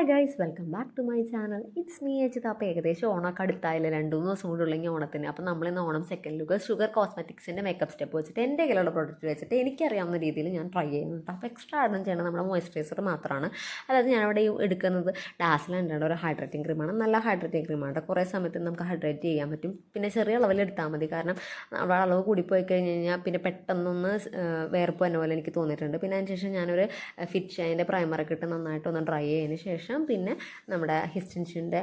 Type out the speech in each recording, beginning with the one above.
Hi guys, welcome back to my channel. It's me Ajith. അപ്പോൾ ഏകദേശം ഓണമൊക്കെ അടുത്തായില്ല, 2-3 ദിവസം കൂടെ ഉള്ളെങ്കിൽ ഓണത്തിന്. അപ്പോൾ നമ്മളിന്ന് ഓണം സെക്കൻഡ് ലുക്ക് ഷുഗർ കോസ്മെറ്റിക്സിൻ്റെ മേക്കപ്പ് സ്റ്റെപ്പ് വെച്ചിട്ട് എൻ്റെ കയ്യിലുള്ള പ്രൊഡക്റ്റ് വെച്ചിട്ട് എനിക്കറിയാവുന്ന രീതിയിൽ ഞാൻ ട്രൈ ചെയ്യുന്നുണ്ട്. അപ്പോൾ എക്സ്ട്രാ ആഡും ചെയ്യണം നമ്മുടെ മോയ്സ്ചറൈസർ മാത്രമാണ്. അതായത് ഞാനിവിടെ എടുക്കുന്നത് ഡാസ്ലൻ്റെ ഒരു ഹൈഡ്രേറ്റിംഗ് ക്രീമാണ്. നല്ല ഹൈഡ്രേറ്റിംഗ് ക്രീമാണ്. കുറേ സമയത്ത് നമുക്ക് ഹൈഡ്രേറ്റ് ചെയ്യാൻ പറ്റും. പിന്നെ ചെറിയ അളവിൽ എടുത്താൽ മതി, കാരണം അവിടെ അളവ് കൂടിപ്പോയി കഴിഞ്ഞ് കഴിഞ്ഞാൽ പിന്നെ പെട്ടെന്നൊന്ന് വേർപ്പ് തന്നെ പോലെ എനിക്ക് തോന്നിയിട്ടുണ്ട്. പിന്നെ അതിന് ശേഷം ഞാനൊരു ഫിറ്റ് ഷൈൻ്റെ പ്രൈമറൊക്കെ ഇട്ട് നന്നായിട്ടൊന്ന് ഡ്രൈ ചെയ്തതിന് ശേഷം പിന്നെ നമ്മുടെ ഹിസ്റ്റൻഷിൻ്റെ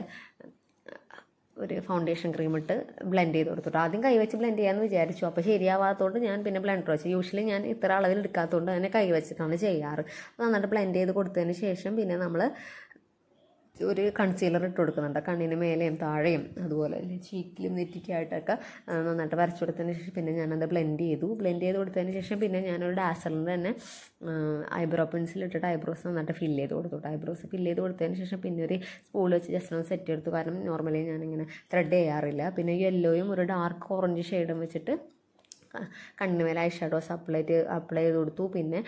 ഒരു ഫൗണ്ടേഷൻ ക്രീം ഇട്ട് ബ്ലെൻഡ് ചെയ്ത് കൊടുത്തിട്ട് ആദ്യം കൈവച്ച് ബ്ലെൻഡ് ചെയ്യാമെന്ന് വിചാരിച്ചു. അപ്പോൾ ശരിയാവാത്തതുകൊണ്ട് ഞാൻ പിന്നെ ബ്ലെൻഡർ വെച്ചു. യൂഷ്വലി ഞാൻ ഇത്ര അളവിൽ എടുക്കാത്തതുകൊണ്ട് തന്നെ കൈ വെച്ചിട്ടാണ് ചെയ്യാറ്. നന്നായിട്ട് ബ്ലെൻഡ് ചെയ്ത് കൊടുത്തതിന് ശേഷം പിന്നെ നമ്മൾ ഒരു കൺസീലർ ഇട്ട് കൊടുക്കുന്നുണ്ട്. കണ്ണിന് മേലെയും താഴെയും അതുപോലെ ചീക്കിലും നെറ്റിക്കായിട്ടൊക്കെ നന്നായിട്ട് വരച്ചു കൊടുത്തതിന് ശേഷം പിന്നെ ഞാനത് ബ്ലെൻഡ് ചെയ്ത് കൊടുത്തതിന് ശേഷം പിന്നെ ഞാനൊരു ഡാസറിൻ്റെ തന്നെ ഐബ്രോ പെൻസിൽ ഇട്ടിട്ട് ഐബ്രോസ് നന്നായിട്ട് ഫില്ല് ചെയ്ത് കൊടുത്തു. ഐബ്രോസ് ഫില്ല് ചെയ്ത് കൊടുത്തതിന് ശേഷം പിന്നെ ഒരു സ്പൂൾ വെച്ച് ജസ്റ്റ് ഒന്ന് സെറ്റ് എടുത്തു. കാരണം നോർമലി ഞാനിങ്ങനെ ത്രെഡ് ചെയ്യാറില്ല. പിന്നെ യെല്ലോയും ഒരു ഡാർക്ക് ഓറഞ്ച് ഷെയ്ഡും വെച്ചിട്ട് കണ്ണിന് മേലെ ഐ ഷാഡോസ് അപ്ലൈ ചെയ്ത് കൊടുത്തു. പിന്നെ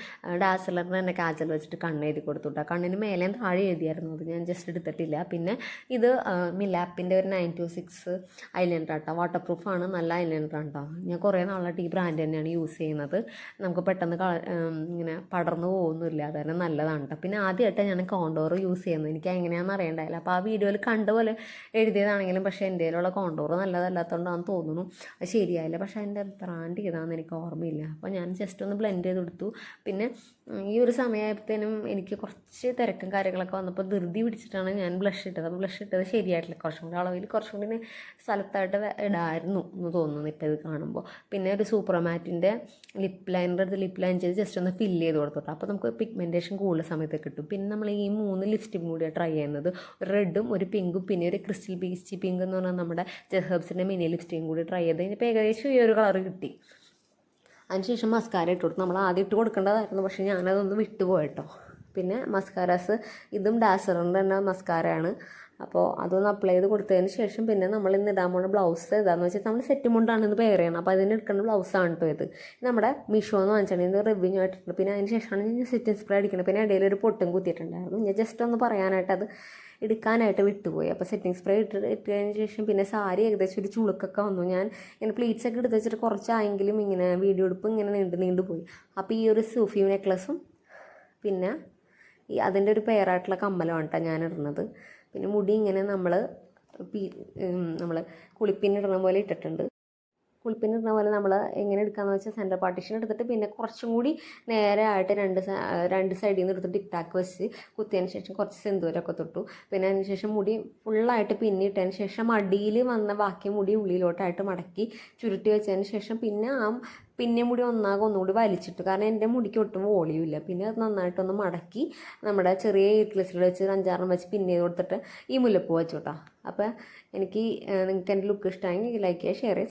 ഡാസലറിന് തന്നെ കാജൽ വെച്ചിട്ട് കണ്ണ് എഴുതി കൊടുത്തു കേട്ടോ. കണ്ണിന് മേലെയും താഴെ എഴുതിയായിരുന്നു, അത് ഞാൻ ജസ്റ്റ് എടുത്തിട്ടില്ല. പിന്നെ ഇത് മിലാപ്പിൻ്റെ ഒരു 926 ഐലൈനർ കേട്ടോ. വാട്ടർ പ്രൂഫാണ്, നല്ല ഐലൈനറാണ് കേട്ടോ. ഞാൻ കുറേ നാളായിട്ട് ഈ ബ്രാൻഡ് തന്നെയാണ് യൂസ് ചെയ്യുന്നത്. നമുക്ക് പെട്ടെന്ന് ഇങ്ങനെ പടർന്നു പോകുന്നില്ല, അത് തന്നെ നല്ലതാണ് കേട്ടോ. പിന്നെ ആദ്യമായിട്ട് ഞാൻ കോണ്ടോർ യൂസ് ചെയ്യുന്നത്, എനിക്ക് എങ്ങനെയാണെന്ന് അറിയണ്ടായില്ല. അപ്പോൾ ആ വീഡിയോയിൽ കണ്ട പോലെ എഴുതിയതാണെങ്കിലും പക്ഷേ എൻ്റെ കയ്യിലുള്ള കോണ്ടോർ നല്ലതല്ലാത്തതുകൊണ്ടാണെന്ന് തോന്നുന്നു അത് ശരിയായില്ല. പക്ഷേ അതിൻ്റെ ബ്രാൻഡ് ചെയ്താണെന്ന് എനിക്ക് ഓർമ്മയില്ല. അപ്പോൾ ഞാൻ ജസ്റ്റ് ഒന്ന് ബ്ലെൻഡ് ചെയ്ത് കൊടുത്തു. പിന്നെ ഈ ഒരു സമയമായപ്പോഴത്തേനും എനിക്ക് കുറച്ച് തിരക്കും കാര്യങ്ങളൊക്കെ വന്നപ്പോൾ ധൃതി പിടിച്ചിട്ടാണ് ഞാൻ ബ്ലഷ് ഇട്ടത്. അപ്പോൾ ബ്ലഷ് ഇട്ടത് ശരിയായിട്ടില്ല. കുറച്ചും കൂടി അളവിൽ കുറച്ചും കൂടി സ്ഥലത്തായിട്ട് ഇടായിരുന്നു എന്ന് തോന്നുന്നു ഇപ്പോൾ ഇത് കാണുമ്പോൾ. പിന്നെ ഒരു സൂപ്പർമാറ്റിൻ്റെ ലിപ്പ് ലൈനർ എടുത്ത് ലിപ്പ് ലൈൻ ചെയ്ത് ജസ്റ്റ് ഒന്ന് ഫില്ല് ചെയ്ത് കൊടുത്തു. അപ്പോൾ നമുക്ക് പിഗ്മെൻറ്റേഷൻ കൂടുതൽ സമയത്ത് കിട്ടും. പിന്നെ നമ്മൾ ഈ 3 ലിപ്സ്റ്റിക്കും കൂടിയാണ് ട്രൈ ചെയ്യുന്നത്. ഒരു റെഡും ഒരു പിങ്കും പിന്നെ ഒരു ക്രിസ്റ്റൽ പീച്ച് പിങ്ക് എന്ന് പറഞ്ഞാൽ നമ്മുടെ ജെഹേബ്സിൻ്റെ മിനി ലിപ്സ്റ്റിക്കും കൂടി ട്രൈ ചെയ്ത് കഴിഞ്ഞപ്പോൾ ഏകദേശം ഈ ഒരു കളർ കിട്ടി. അതിനുശേഷം മസ്കാര ഇട്ട് കൊടുത്തു. നമ്മൾ ആദ്യം ഇട്ട് കൊടുക്കേണ്ടതായിരുന്നു, പക്ഷേ ഞാനതൊന്ന് വിട്ടുപോയിട്ടോ. പിന്നെ മസ്കാരാസ് ഇതും ഡാസറിൻ്റെ തന്നെ മസ്കാരയാണ്. അപ്പോൾ അതൊന്ന് അപ്ലൈ ചെയ്ത് കൊടുത്തതിന് ശേഷം പിന്നെ നമ്മൾ ഇന്ന് ഇടാൻ പോകുന്ന ബ്ലൗസ് ഏതാണെന്ന് വെച്ചാൽ നമ്മൾ സെറ്റ് മുണ്ടാണ് ഇത് പെയർ ചെയ്യണം. അപ്പോൾ അതിന് എടുക്കേണ്ട ബ്ലൗസാണ് കേട്ടോ ഇത്. നമ്മുടെ മീഷോ എന്ന് വാങ്ങിച്ചാണ് ഇത്, റിവ്യൂ ആയിട്ടുണ്ട്. പിന്നെ അതിന് ശേഷമാണ് ഞാൻ സെറ്റിംഗ് സ്പ്രേ അടിക്കുന്നത്. പിന്നെ ഇടയിൽ ഒരു പൊട്ടും കുത്തിയിട്ടുണ്ടായിരുന്നു. ഞാൻ ജസ്റ്റ് ഒന്ന് പറയാനായിട്ട് അത് എടുക്കാനായിട്ട് വിട്ടുപോയി. അപ്പോൾ സെറ്റിംഗ് സ്പ്രേ ഇട്ടതിന് ശേഷം പിന്നെ സാരി ഏകദേശം ഒരു ചുളുക്കൊക്കെ വന്നു. ഞാൻ ഇങ്ങനെ പ്ലീറ്റ്സൊക്കെ എടുത്ത് വെച്ചിട്ട് കുറച്ചായെങ്കിലും ഇങ്ങനെ വീഡിയോ എടുപ്പ് ഇങ്ങനെ നീണ്ടു പോയി. അപ്പോൾ ഈ ഒരു സൂഫി നെക്ലസും പിന്നെ അതിൻ്റെ ഒരു പെയറായിട്ടുള്ള കമ്മലമാണ് കേട്ടോ ഞാൻ ഇടുന്നത്. പിന്നെ മുടി ഇങ്ങനെ നമ്മൾ കുളിപ്പിന്നിടുന്ന പോലെ ഇട്ടിട്ടുണ്ട്. കുളിപ്പിന്നിടുന്ന പോലെ നമ്മൾ എങ്ങനെ എടുക്കാമെന്ന് വെച്ചാൽ സെൻറ്റർ പാർട്ടീഷൻ എടുത്തിട്ട് പിന്നെ കുറച്ചും കൂടി നേരെ ആയിട്ട് രണ്ട് സൈഡിൽ നിന്ന് എടുത്ത് ടിക്ടാക്ക് വെച്ച് കുത്തിയതിന് ശേഷം കുറച്ച് സിന്ദൂരമൊക്കെ തൊട്ടു. പിന്നെ അതിന് ശേഷം മുടി ഫുള്ളായിട്ട് പിന്നിട്ടതിന് ശേഷം അടിയിൽ വന്ന ബാക്കി മുടി ഉള്ളിലോട്ടായിട്ട് മടക്കി ചുരുട്ടി വെച്ചതിന് ശേഷം പിന്നെ പിന്നെ മുടി ഒന്നുകൂടി വലിച്ചിട്ടു. കാരണം എൻ്റെ മുടിക്ക് ഒട്ടും വോളിയുമില്ല. പിന്നെ അത് നന്നായിട്ടൊന്ന് മടക്കി നമ്മുടെ ചെറിയ ഈർക്കിളിസിൽ വെച്ച് 5-6 വെച്ച് പിന്നെ കൊടുത്തിട്ട് ഈ മുല്ലപ്പൂ വെച്ചു കേട്ടോ. അപ്പോൾ നിങ്ങൾക്ക് എൻ്റെ ലുക്ക് ഇഷ്ടമായെങ്കിൽ ലൈക്ക് ചെയ്യുക, ഷെയർ ചെയ്യുക.